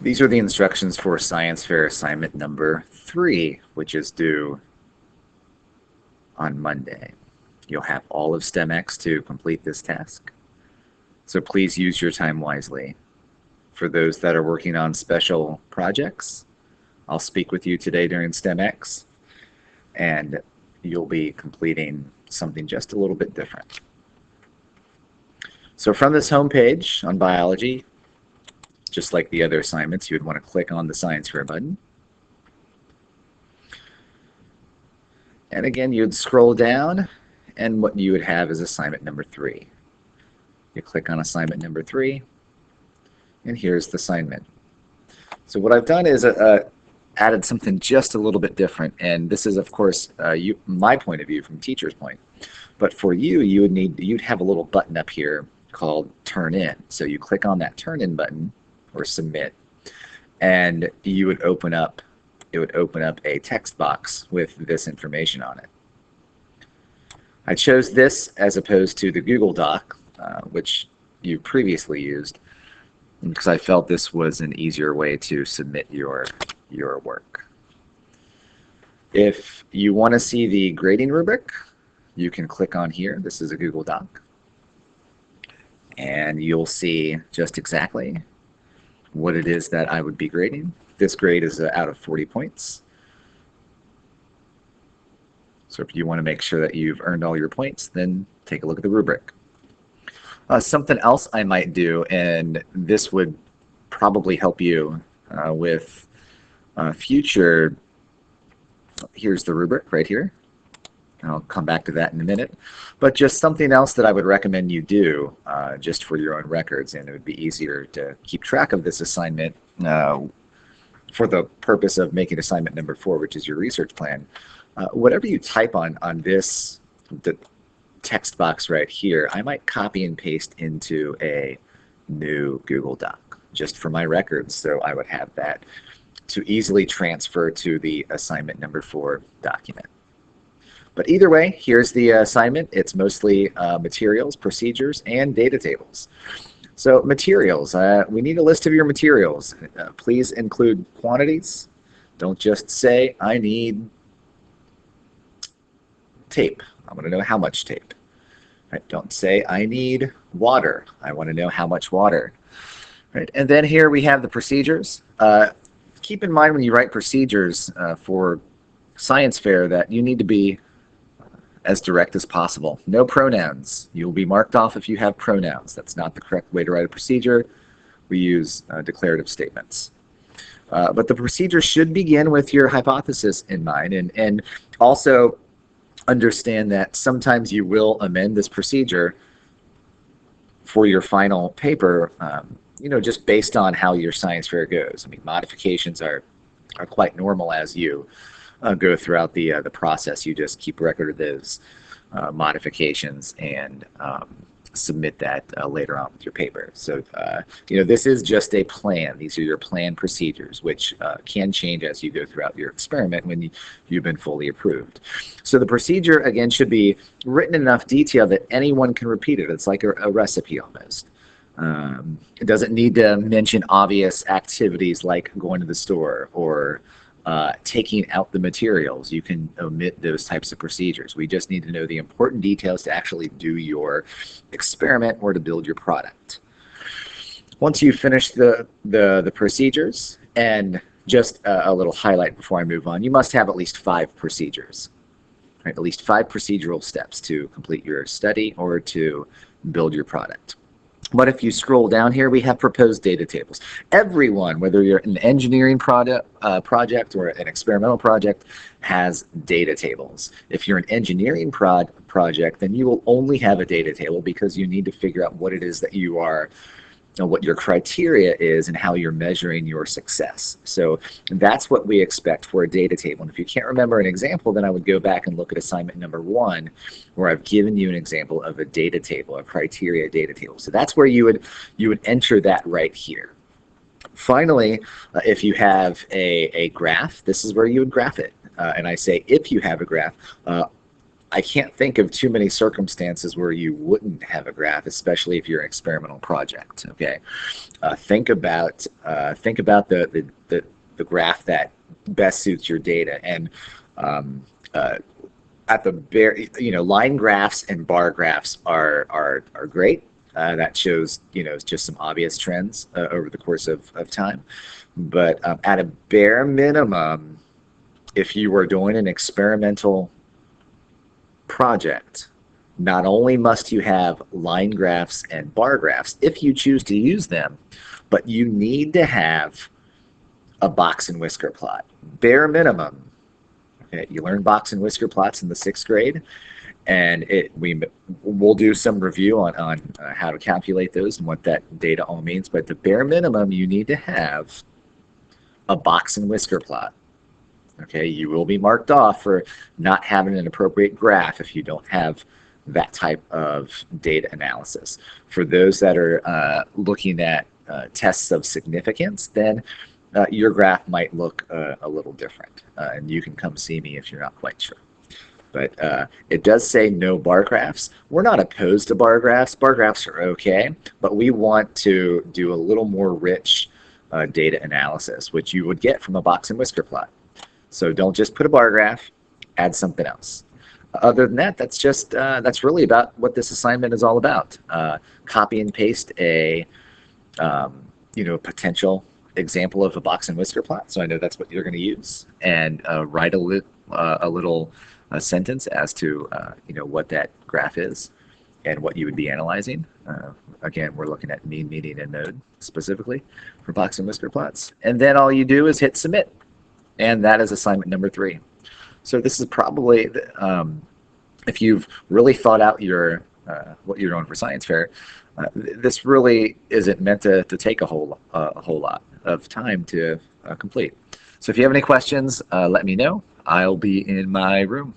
These are the instructions for Science Fair assignment number 3, which is due on Monday. You'll have all of STEMX to complete this task, so please use your time wisely. For those that are working on special projects, I'll speak with you today during STEMX, and you'll be completing something just a little bit different. So from this home page on biology, just like the other assignments, you would want to click on the Science Fair button. And again, you'd scroll down, and what you would have is assignment number 3. You click on assignment number 3, and here's the assignment. So what I've done is added something just a little bit different, and this is, of course, my point of view from teacher's point. But for you, you'd have a little button up here called Turn In. So you click on that Turn In button, or Submit, and it would open up a text box with this information on it. I chose this as opposed to the Google Doc, which you previously used, because I felt this was an easier way to submit your work. If you want to see the grading rubric, you can click on here. This is a Google Doc, and you'll see just exactly what it is that I would be grading. This grade is out of 40 points. So if you want to make sure that you've earned all your points, then take a look at the rubric. Something else I might do, and this would probably help you with future, here's the rubric right here. I'll come back to that in a minute. But just something else that I would recommend you do just for your own records, and it would be easier to keep track of this assignment for the purpose of making assignment number 4, which is your research plan. Whatever you type on the text box right here, I might copy and paste into a new Google Doc just for my records, so I would have that to easily transfer to the assignment number 4 document. But either way, here's the assignment. It's mostly materials, procedures, and data tables. So materials, we need a list of your materials. Please include quantities. Don't just say, I need tape. I want to know how much tape. Right? Don't say, I need water. I want to know how much water. Right? And then here we have the procedures. Keep in mind when you write procedures for Science Fair that you need to be as direct as possible. No pronouns. You'll be marked off if you have pronouns. That's not the correct way to write a procedure. We use declarative statements. But the procedure should begin with your hypothesis in mind, and also understand that sometimes you will amend this procedure for your final paper, just based on how your Science Fair goes. I mean, modifications are quite normal as you go throughout the process. You just keep record of those modifications and submit that later on with your paper. So this is just a plan. These are your planned procedures, which can change as you go throughout your experiment when you've been fully approved. So the procedure, again, should be written in enough detail that anyone can repeat it. It's like a recipe almost. It doesn't need to mention obvious activities like going to the store or taking out the materials. You can omit those types of procedures. We just need to know the important details to actually do your experiment or to build your product. Once you finish the procedures, and just a little highlight before I move on, you must have at least 5 procedures, right? At least 5 procedural steps to complete your study or to build your product. But if you scroll down here, we have proposed data tables. Everyone, whether you're an engineering project or an experimental project, has data tables. If you're an engineering project, then you will only have a data table because you need to figure out what it is that you are, what your criteria is and how you're measuring your success. So that's what we expect for a data table. And if you can't remember an example, then I would go back and look at assignment number 1, where I've given you an example of a data table, a criteria data table. So that's where you would enter that right here. Finally, if you have a graph, this is where you would graph it. And I say if you have a graph, I can't think of too many circumstances where you wouldn't have a graph, especially if you're an experimental project. Okay, think about the graph that best suits your data, and um, uh, at the bare, line graphs and bar graphs are great. That shows, just some obvious trends over the course of time. But at a bare minimum, if you were doing an experimental project, not only must you have line graphs and bar graphs if you choose to use them, but you need to have a box and whisker plot. Bare minimum. Okay, you learn box and whisker plots in the 6th grade, and we'll do some review on how to calculate those and what that data all means. But the bare minimum, you need to have a box and whisker plot. Okay, you will be marked off for not having an appropriate graph if you don't have that type of data analysis. For those that are looking at tests of significance, then your graph might look a little different, and you can come see me if you're not quite sure. But it does say no bar graphs. We're not opposed to bar graphs. Bar graphs are okay, but we want to do a little more rich data analysis, which you would get from a box and whisker plot. So don't just put a bar graph, add something else. Other than that, that's really about what this assignment is all about. Copy and paste a potential example of a box and whisker plot, so I know that's what you're going to use, and write a little sentence as to what that graph is and what you would be analyzing. Again, we're looking at mean, median, and mode specifically for box and whisker plots, and then all you do is hit submit. And that is assignment number 3. So this is probably, if you've really thought out what you're doing for science fair, this really isn't meant to take a whole lot of time to complete. So if you have any questions, let me know. I'll be in my room.